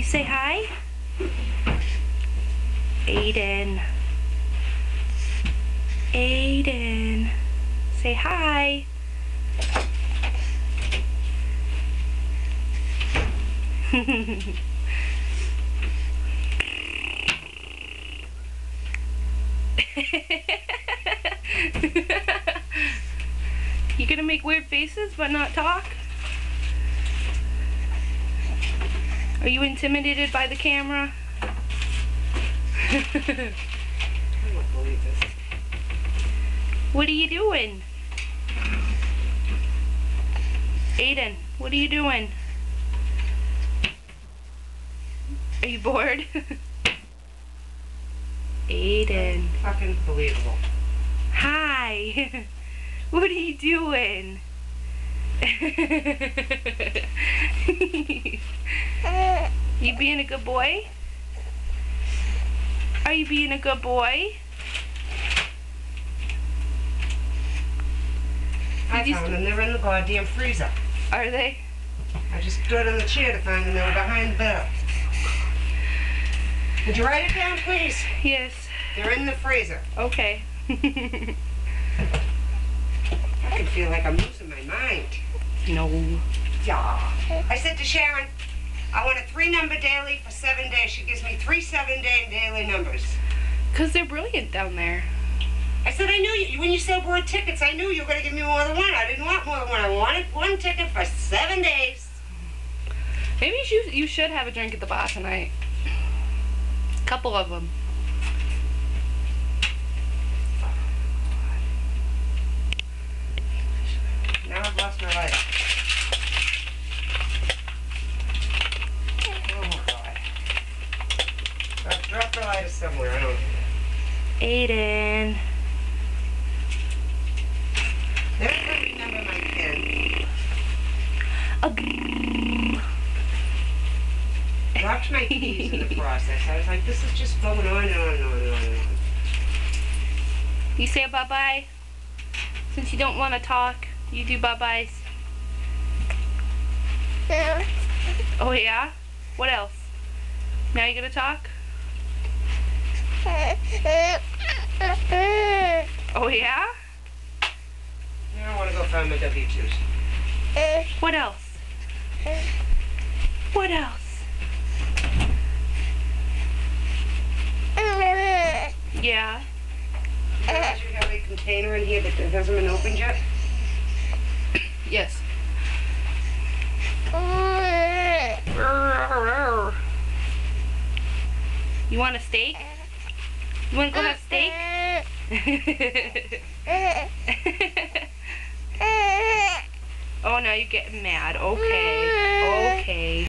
You say hi? Aiden. Aiden. Say hi. You gonna make weird faces but not talk? Are you intimidated by the camera? I don't believe this. What are you doing? Aiden, what are you doing? Are you bored? Aiden. Fucking believable. Hi. What are you doing? You being a good boy? Are you being a good boy? I found them. They're in the goddamn freezer. Are they? I just stood on the chair to find them. They were behind the bed. Would you write it down, please? Yes. They're in the freezer. Okay. I can feel like I'm losing my mind. No. Yeah. I said to Sharon, I want a 3-number daily for 7 days. She gives me 3 7-day daily numbers. Because they're brilliant down there. I said I knew you. When you said word tickets, I knew you were going to give me more than one. I didn't want more than one. I wanted 1 ticket for 7 days. Maybe you should have a drink at the bar tonight. Couple of them. Now I've lost my lighter. Oh my God. I've dropped the lighter somewhere. I don't know. Aiden. Never can remember my pen. Dropped my keys in the process. I was like, this is just going on and on and on and on and on. You say bye-bye? Since you don't want to talk, you do bye-byes. Oh yeah? What else? Now you gonna talk? Oh yeah? Now I want to go find my W-2s. What else? What else? Yeah. You have a container in here that hasn't been opened yet? Yes. You want a steak? You want to go have steak? Oh, now you're getting mad. Okay. Okay.